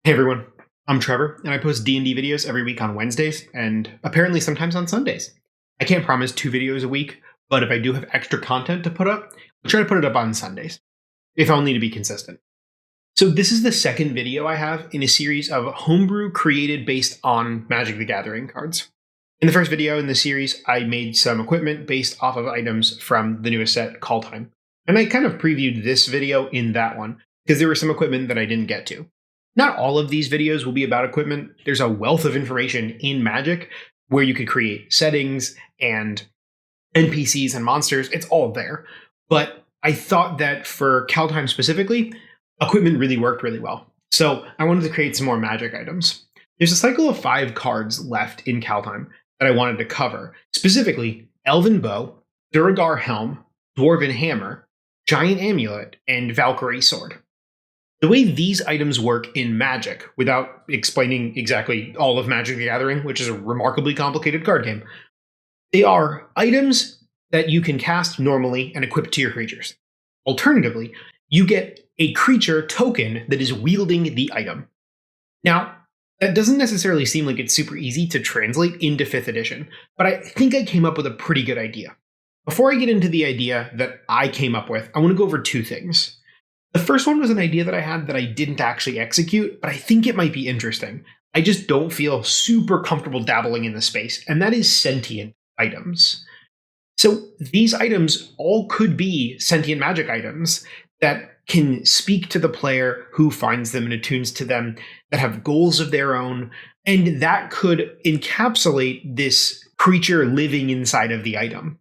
Hey everyone, I'm Trevor, and I post D&D videos every week on Wednesdays, and apparently sometimes on Sundays. I can't promise 2 videos a week, but if I do have extra content to put up, I'll try to put it up on Sundays, if only to be consistent. So this is the second video I have in a series of homebrew created based on Magic the Gathering cards. In the first video in the series, I made some equipment based off of items from the newest set, Kaldheim. And I kind of previewed this video in that one, because there was some equipment that I didn't get to. Not all of these videos will be about equipment. There's a wealth of information in Magic where you could create settings and NPCs and monsters. It's all there. But I thought that for Kaldheim specifically, equipment really worked really well. So I wanted to create some more Magic items. There's a cycle of 5 cards left in Kaldheim that I wanted to cover. Specifically, Elven Bow, Duergar Helm, Dwarven Hammer, Giant Amulet, and Valkyrie Sword. The way these items work in Magic, without explaining exactly all of Magic the Gathering, which is a remarkably complicated card game, they are items that you can cast normally and equip to your creatures. Alternatively, you get a creature token that is wielding the item. Now, that doesn't necessarily seem like it's super easy to translate into 5th edition, but I think I came up with a pretty good idea. Before I get into the idea that I came up with, I want to go over 2 things. The first one was an idea that I had that I didn't actually execute, but I think it might be interesting. I just don't feel super comfortable dabbling in the space, and that is sentient items. So these items all could be sentient magic items that can speak to the player who finds them and attunes to them, that have goals of their own, and that could encapsulate this creature living inside of the item.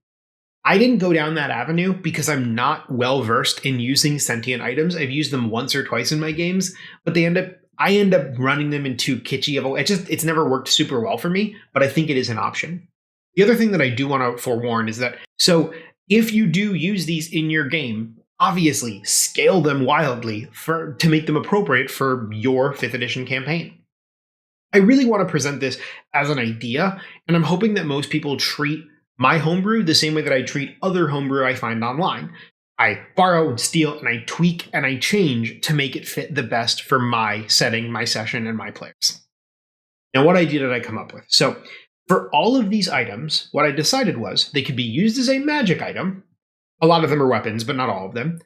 I didn't go down that avenue because I'm not well versed in using sentient items. I've used them once or twice in my games, but I end up running them in too kitschy of a way. It's never worked super well for me, but I think it is an option. The other thing that I do want to forewarn is that, so if you do use these in your game, obviously scale them wildly to make them appropriate for your 5th edition campaign. I really want to present this as an idea, and I'm hoping that most people treat my homebrew the same way that I treat other homebrew I find online. I borrow and steal and I tweak and I change to make it fit the best for my setting, my session, and my players. Now, what idea did I come up with? So for all of these items, what I decided was they could be used as a magic item. A lot of them are weapons, but not all of them.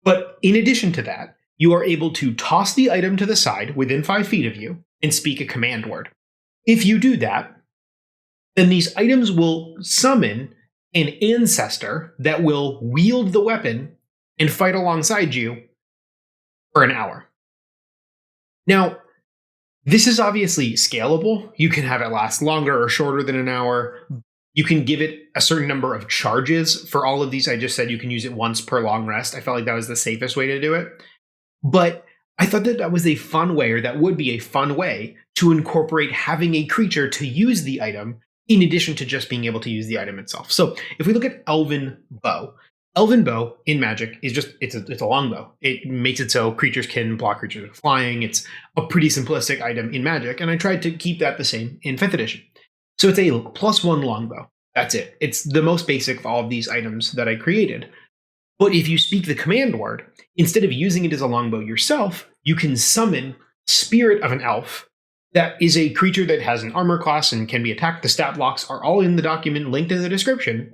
But in addition to that, you are able to toss the item to the side within 5 feet of you and speak a command word. If you do that, then these items will summon an ancestor that will wield the weapon and fight alongside you for an hour. Now, this is obviously scalable. You can have it last longer or shorter than an hour. You can give it a certain number of charges. For all of these, I just said you can use it once per long rest. I felt like that was the safest way to do it. But I thought that was a fun way, or that would be a fun way, to incorporate having a creature to use the item in addition to just being able to use the item itself. So if we look at Elven Bow in Magic is just, it's a longbow. It makes it so creatures can block creatures with flying. It's a pretty simplistic item in Magic, and I tried to keep that the same in 5th edition. So it's a +1 longbow. That's it. It's the most basic of all of these items that I created. But if you speak the command word, instead of using it as a longbow yourself, you can summon Spirit of an Elf. That is a creature that has an armor class and can be attacked. The stat blocks are all in the document linked in the description.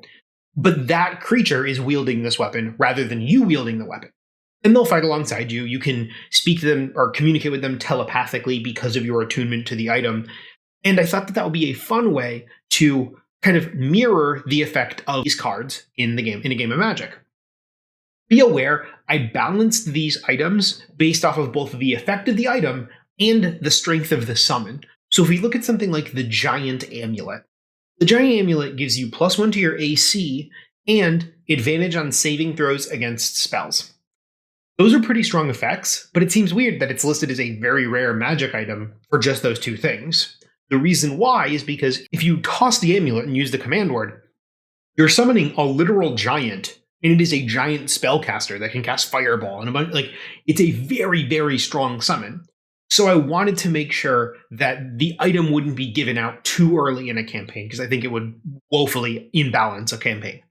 But that creature is wielding this weapon rather than you wielding the weapon. And they'll fight alongside you. You can speak to them or communicate with them telepathically because of your attunement to the item. And I thought that that would be a fun way to kind of mirror the effect of these cards in a game of Magic. Be aware, I balanced these items based off of both the effect of the item and the strength of the summon. So if we look at something like the Giant Amulet, the Giant Amulet gives you +1 to your AC and advantage on saving throws against spells. Those are pretty strong effects, but it seems weird that it's listed as a very rare magic item for just those 2 things. The reason why is because if you toss the amulet and use the command word, you're summoning a literal giant, and it is a giant spellcaster that can cast Fireball, and it's a very, very strong summon. So I wanted to make sure that the item wouldn't be given out too early in a campaign, because I think it would woefully imbalance a campaign.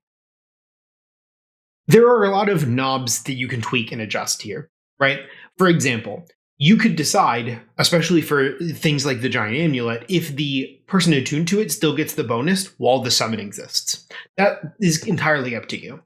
There are a lot of knobs that you can tweak and adjust here, right? For example, you could decide, especially for things like the giant amulet, if the person attuned to it still gets the bonus while the summon exists. That is entirely up to you.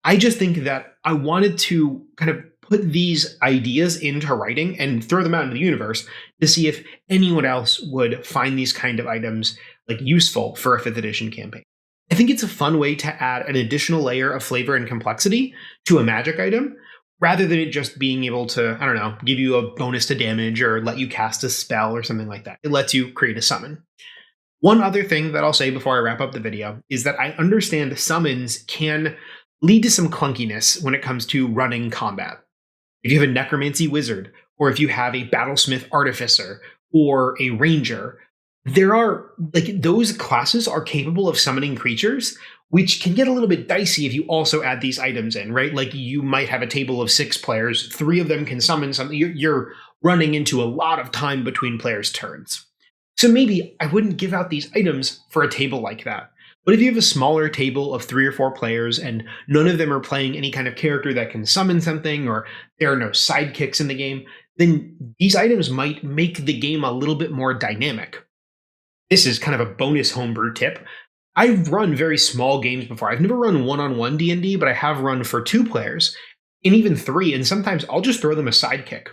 I just think that I wanted to kind of put these ideas into writing and throw them out into the universe to see if anyone else would find these kind of items like useful for a 5th edition campaign. I think it's a fun way to add an additional layer of flavor and complexity to a magic item rather than it just being able to, I don't know, give you a bonus to damage or let you cast a spell or something like that. It lets you create a summon. One other thing that I'll say before I wrap up the video is that I understand summons can lead to some clunkiness when it comes to running combat. If you have a necromancy wizard, or if you have a battlesmith artificer, or a ranger, there are, like, those classes are capable of summoning creatures, which can get a little bit dicey if you also add these items in, right? Like, you might have a table of 6 players, 3 of them can summon something. You're running into a lot of time between players' turns. So maybe I wouldn't give out these items for a table like that. But if you have a smaller table of 3 or 4 players and none of them are playing any kind of character that can summon something, or there are no sidekicks in the game, then these items might make the game a little bit more dynamic. This is kind of a bonus homebrew tip. I've run very small games before. I've never run one-on-one D&D, but I have run for 2 players, and even 3, and sometimes I'll just throw them a sidekick.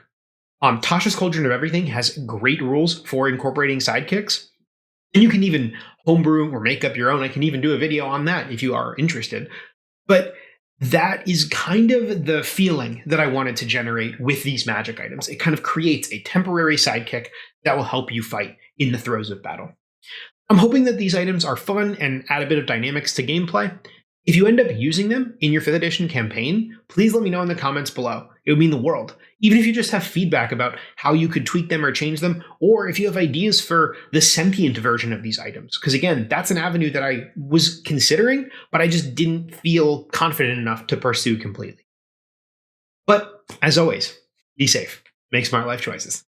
Tasha's Cauldron of Everything has great rules for incorporating sidekicks. And you can even homebrew or make up your own. I can even do a video on that if you are interested. But that is kind of the feeling that I wanted to generate with these magic items. It kind of creates a temporary sidekick that will help you fight in the throes of battle. I'm hoping that these items are fun and add a bit of dynamics to gameplay. If you end up using them in your 5th edition campaign, please let me know in the comments below. It would mean the world. Even if you just have feedback about how you could tweak them or change them, or if you have ideas for the sentient version of these items. Because again, that's an avenue that I was considering, but I just didn't feel confident enough to pursue completely. But as always, be safe. Make smart life choices.